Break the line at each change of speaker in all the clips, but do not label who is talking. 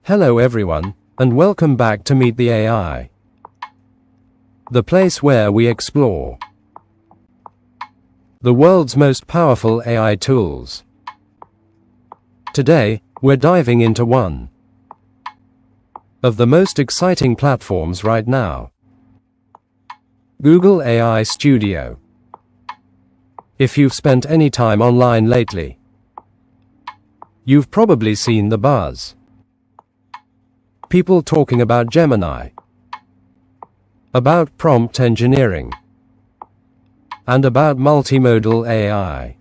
Hello everyone, and welcome back to Meet the AI, the place where we explore the world's most powerful AI tools. Today, we're diving into one of the most exciting platforms right now, Google AI Studio. If you've spent any time online lately, you've probably seen the buzz. People talking about Gemini, about prompt engineering, and about multimodal AI.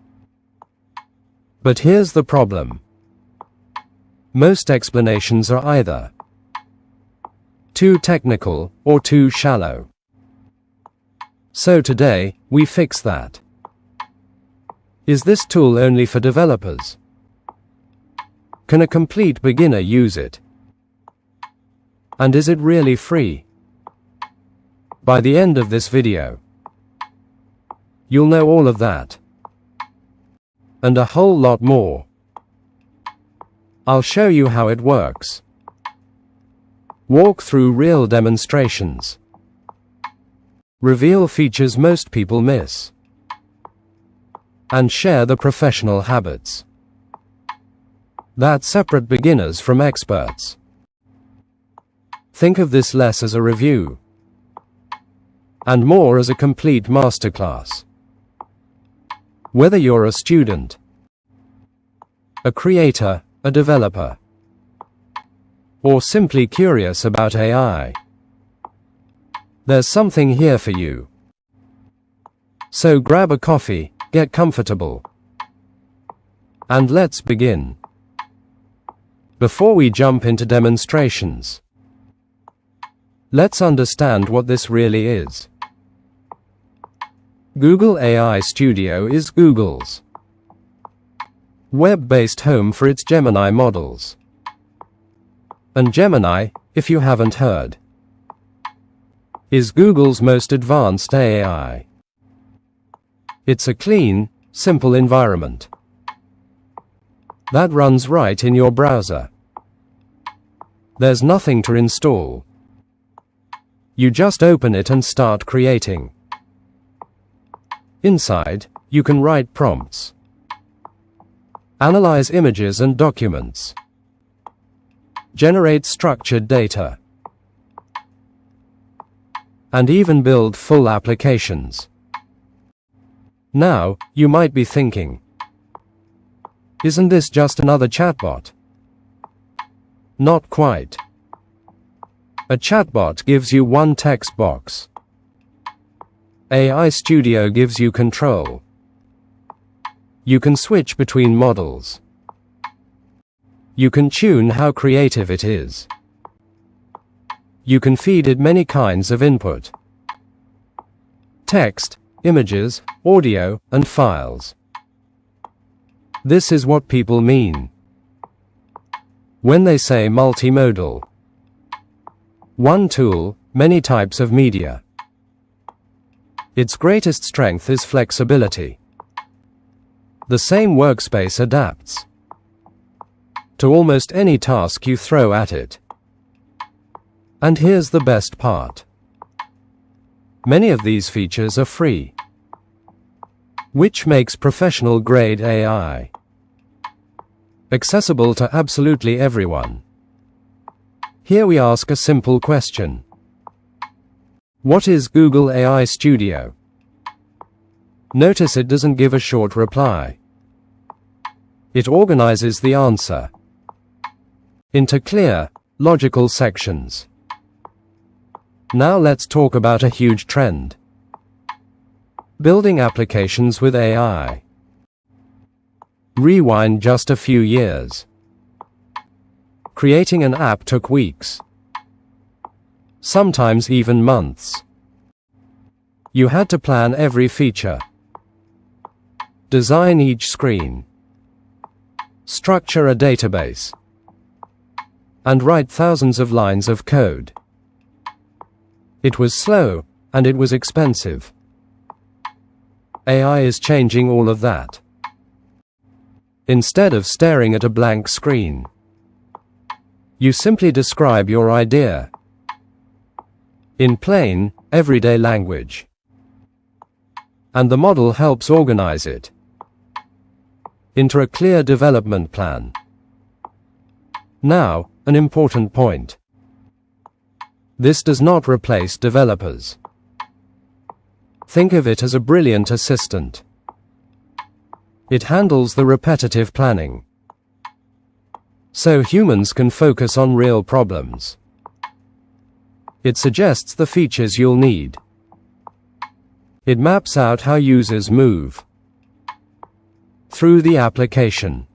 But here's the problem. Most explanations are either too technical or too shallow. So today, we fix that. Is this tool only for developers? Can a complete beginner use it? And is it really free? By the end of this video, you'll know all of that, and a whole lot more. I'll show you how it works, walk through real demonstrations, reveal features most people miss, and share the professional habits that separate beginners from experts. Think of this less as a review, and more as a complete masterclass. Whether you're a student, a creator, a developer, or simply curious about AI, there's something here for you. So grab a coffee, get comfortable, and let's begin. Before we jump into demonstrations, let's understand what this really is. Google AI Studio is Google's web-based home for its Gemini models. And Gemini, if you haven't heard, is Google's most advanced AI. It's a clean, simple environment that runs right in your browser. There's nothing to install. You just open it and start creating. Inside, you can write prompts, analyze images and documents, generate structured data, and even build full applications. Now, you might be thinking, isn't this just another chatbot? Not quite. A chatbot gives you one text box. AI Studio gives you control. You can switch between models. You can tune how creative it is. You can feed it many kinds of input: text, images, audio, and files. This is what people mean when they say multimodal. One tool, many types of media. Its greatest strength is flexibility. The same workspace adapts to almost any task you throw at it. And here's the best part. Many of these features are free, which makes professional-grade AI accessible to absolutely everyone. Here we ask a simple question. What is Google AI Studio? Notice it doesn't give a short reply. It organizes the answer into clear, logical sections. Now let's talk about a huge trend: building applications with AI. Rewind just a few years. Creating an app took weeks, sometimes even months. You had to plan every feature, design each screen, structure a database, and write thousands of lines of code. It was slow, and it was expensive. AI is changing all of that. Instead of staring at a blank screen, You simply describe your idea in plain, everyday language, and the model helps organize it into a clear development plan. Now, an important point. This does not replace developers. Think of it as a brilliant assistant. It handles the repetitive planning, so humans can focus on real problems. It suggests the features you'll need. It maps out how users move through the application.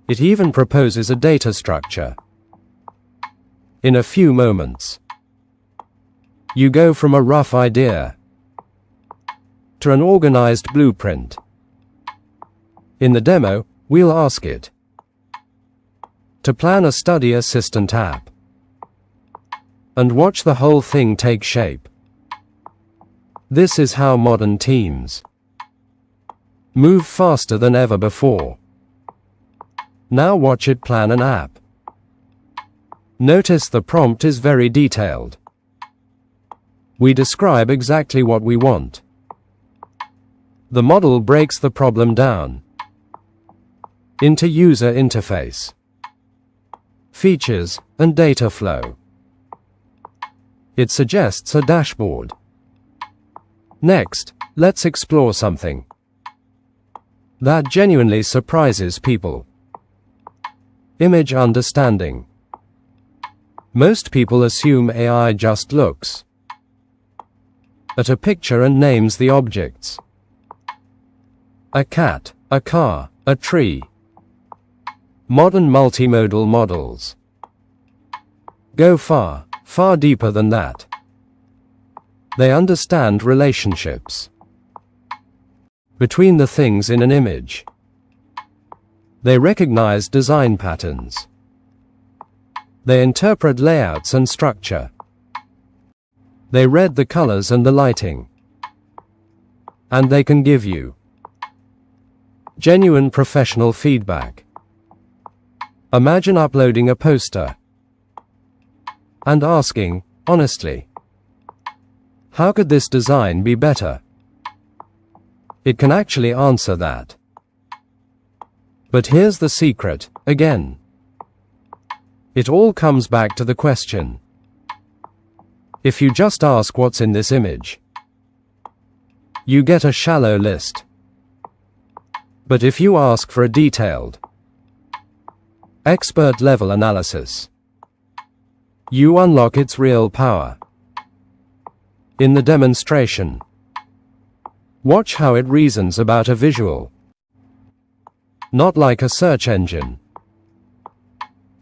It even proposes a data structure. In a few moments, you go from a rough idea to an organized blueprint. In the demo, we'll ask it to plan a study assistant app and watch the whole thing take shape. This is how modern teams move faster than ever before. Now watch it plan an app. Notice the prompt is very detailed. We describe exactly what we want. The model breaks the problem down into user interface, features, and data flow. It suggests a dashboard. Next, let's explore something that genuinely surprises people. Image understanding. Most people assume AI just looks at a picture and names the objects. A cat, a car, a tree. Modern multimodal models go far, far deeper than that. They understand relationships between the things in an image. They recognize design patterns. They interpret layouts and structure. They read the colors and the lighting. And they can give you genuine professional feedback. Imagine uploading a poster and asking, honestly, how could this design be better? It can actually answer that. But here's the secret, again. It all comes back to the question. If you just ask what's in this image, you get a shallow list. But if you ask for a detailed, expert-level analysis, you unlock its real power. In the demonstration, watch how it reasons about a visual. Not like a search engine,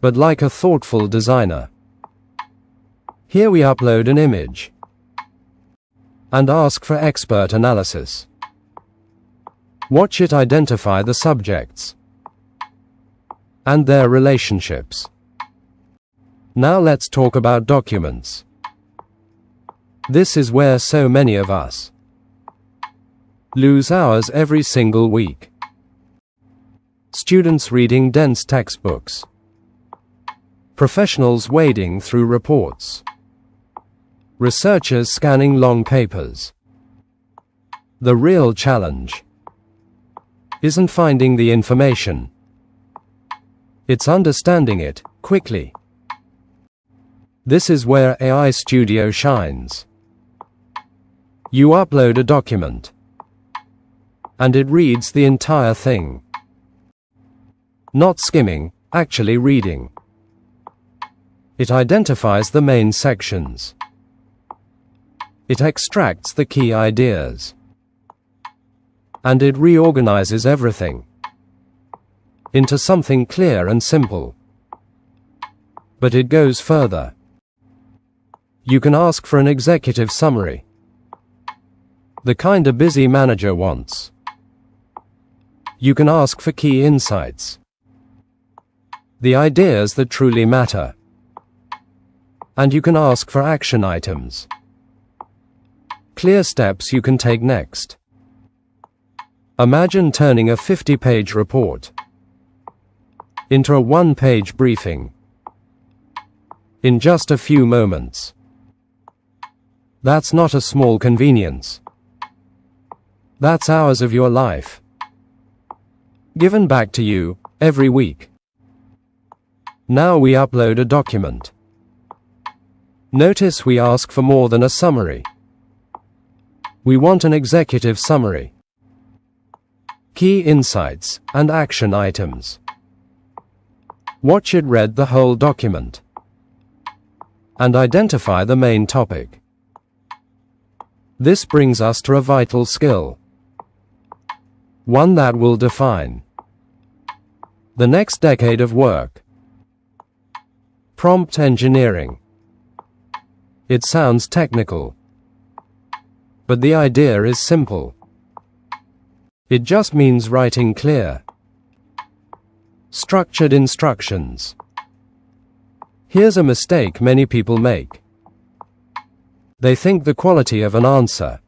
but like a thoughtful designer. Here we upload an image and ask for expert analysis. Watch it identify the subjects and their relationships. Now let's talk about documents. This is where so many of us lose hours every single week. Students reading dense textbooks. Professionals wading through reports. Researchers scanning long papers. The real challenge isn't finding the information. It's understanding it quickly. This is where AI Studio shines. You upload a document, and it reads the entire thing. Not skimming, actually reading. It identifies the main sections. It extracts the key ideas. And it reorganizes everything into something clear and simple. But it goes further. You can ask for an executive summary, the kind a busy manager wants. You can ask for key insights, the ideas that truly matter. And you can ask for action items, clear steps you can take next. Imagine turning a 50-page report into a one-page briefing. in just a few moments. That's not a small convenience. That's hours of your life, given back to you, every week. Now we upload a document. Notice we ask for more than a summary. We want an executive summary. Key insights and action items. Watch it read the whole document and identify the main topic. This brings us to a vital skill, one that will define the next decade of work. Prompt engineering. It sounds technical, but the idea is simple. It just means writing clear, structured instructions. Here's a mistake many people make. They think the quality of an answer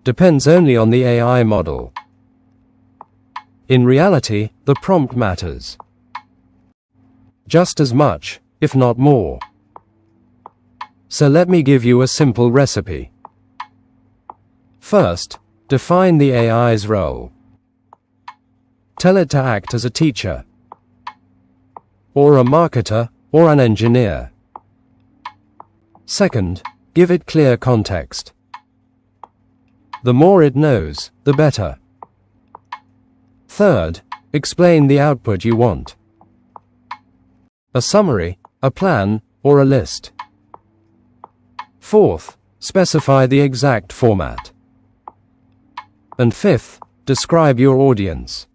depends only on the AI model. In reality, the prompt matters just as much, if not more. So let me give you a simple recipe. First, define the AI's role. Tell it to act as a teacher, or a marketer, or an engineer. Second, give it clear context. The more it knows, the better. Third, explain the output you want. A summary, a plan, or a list. Fourth, specify the exact format. And fifth, describe your audience.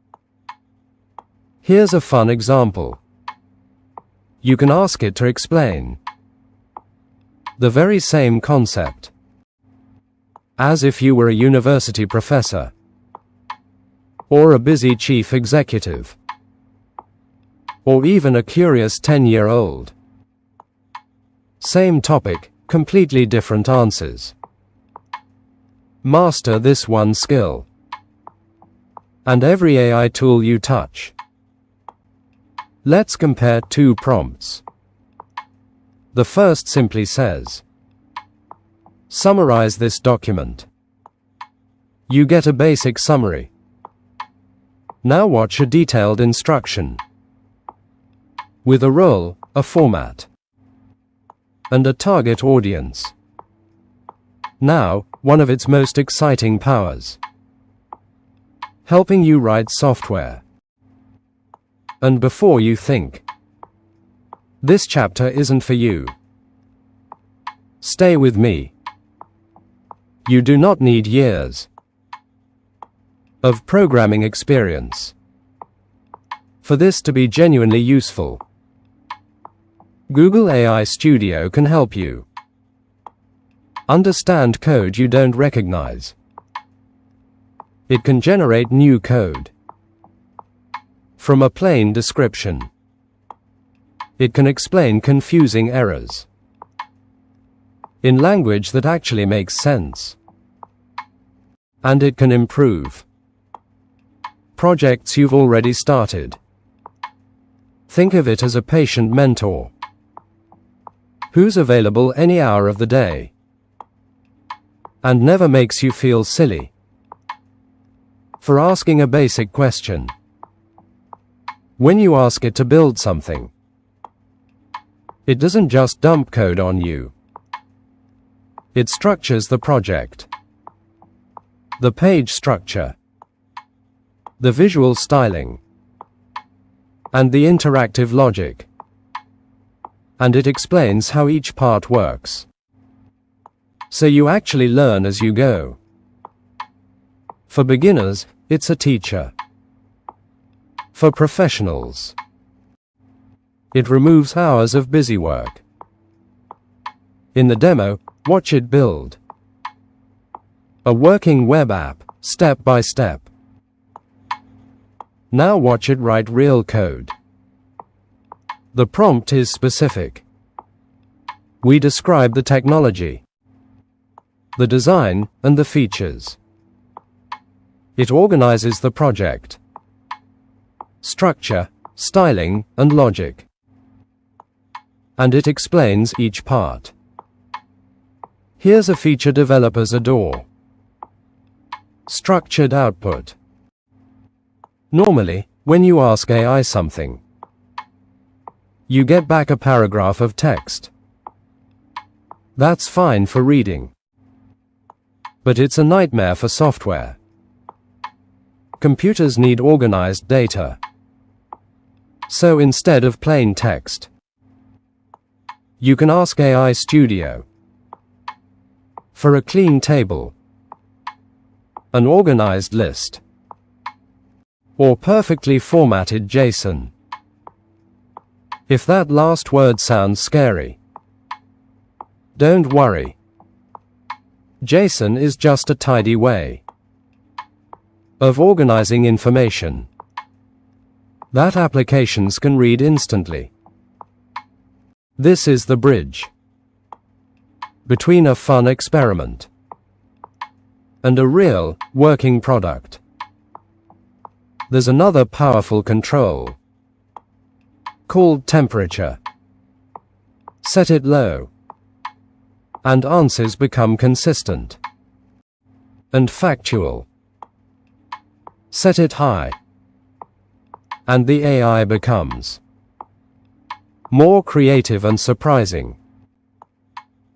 Here's a fun example. You can ask it to explain the very same concept as if you were a university professor or a busy chief executive, or even a curious 10-year-old. Same topic, completely different answers. Master this one skill, and every AI tool you touch. Let's compare two prompts. The first simply says, summarize this document. You get a basic summary. Now watch a detailed instruction with a role, a format, and a target audience. Now, one of its most exciting powers, helping you write software. And before you think, this chapter isn't for you, stay with me. You do not need years of programming experience for this to be genuinely useful. Google AI Studio can help you understand code you don't recognize. It can generate new code from a plain description. It can explain confusing errors in language that actually makes sense. And it can improve projects you've already started. Think of it as a patient mentor who's available any hour of the day and never makes you feel silly for asking a basic question. When you ask it to build something, it doesn't just dump code on you. It structures the project, the page structure, the visual styling, and the interactive logic. And it explains how each part works, so you actually learn as you go. For beginners, it's a teacher. For professionals, it removes hours of busy work. In the demo, watch it build a working web app, step by step. Now watch it write real code. The prompt is specific. We describe the technology, the design, and the features. It organizes the project, structure, styling, and logic. and it explains each part. Here's a feature developers adore: structured output. Normally, when you ask AI something, you get back a paragraph of text. That's fine for reading, but it's a nightmare for software. Computers need organized data. So instead of plain text, you can ask AI Studio for a clean table, an organized list, or perfectly formatted JSON. If that last word sounds scary, don't worry. JSON is just a tidy way of organizing information that applications can read instantly. This is the bridge between a fun experiment and a real, working product. There's another powerful control called temperature. Set it low, and answers become consistent and factual. Set it high, and the AI becomes more creative and surprising.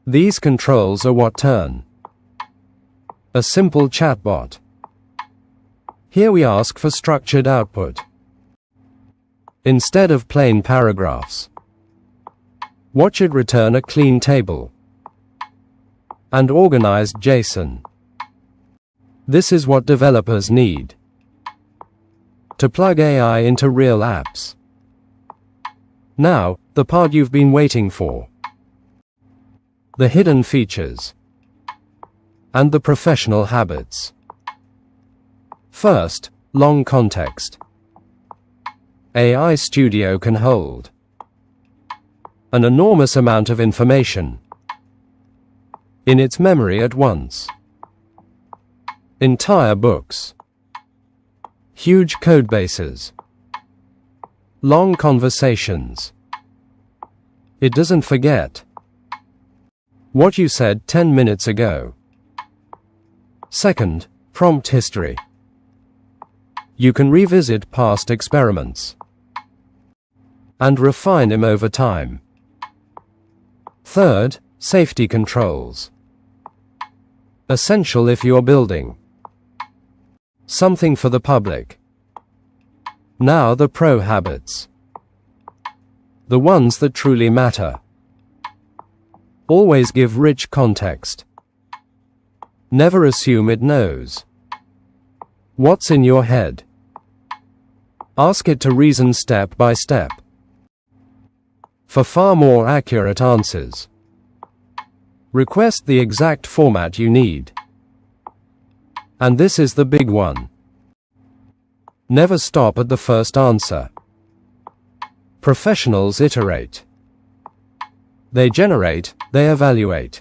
These controls are what turn a simple chatbot. Here we ask for structured output instead of plain paragraphs. Watch it return a clean table and organized JSON. This is what developers need to plug AI into real apps. Now, the part you've been waiting for: the hidden features and the professional habits. First, long context. AI Studio can hold an enormous amount of information in its memory at once. Entire books, huge codebases, long conversations. It doesn't forget what you said 10 minutes ago. Second, prompt history. You can revisit past experiments and refine them over time. Third, safety controls. Essential if you're building something for the public. Now the pro habits. The ones that truly matter. Always give rich context. Never assume it knows what's in your head. Ask it to reason step by step for far more accurate answers. Request the exact format you need. And this is the big one: never stop at the first answer. Professionals iterate. They generate, they evaluate,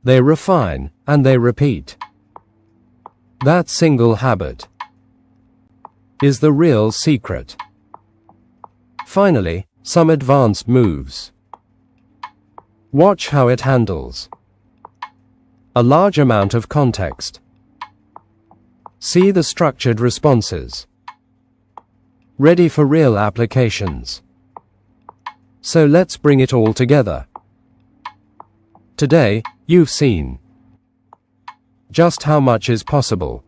they refine, and they repeat. That single habit is the real secret. Finally, some advanced moves. Watch how it handles a large amount of context. See the structured responses. Ready for real applications. So let's bring it all together. Today, you've seen just how much is possible.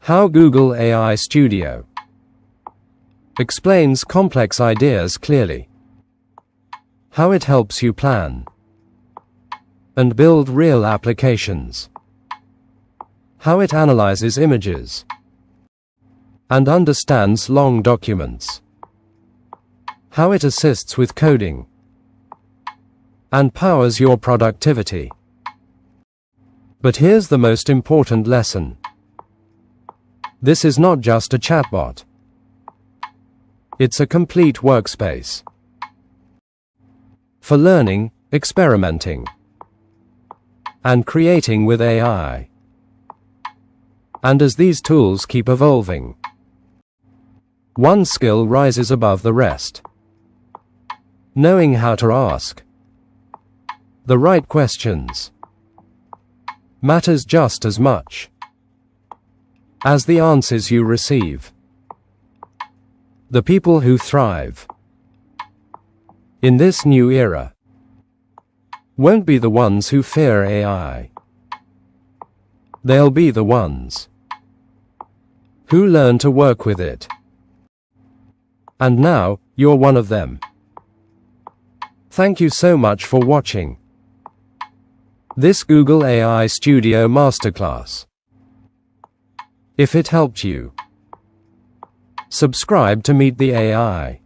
How Google AI Studio explains complex ideas clearly. How it helps you plan and build real applications. How it analyzes images and understands long documents. How it assists with coding and powers your productivity. But here's the most important lesson. This is not just a chatbot. It's a complete workspace for learning, experimenting, and creating with AI. And as these tools keep evolving, one skill rises above the rest. Knowing how to ask the right questions matters just as much as the answers you receive. The people who thrive in this new era won't be the ones who fear AI. They'll be the ones who learn to work with it. And now, you're one of them. Thank you so much for watching this Google AI Studio Masterclass. If it helped you, subscribe to meet the AI.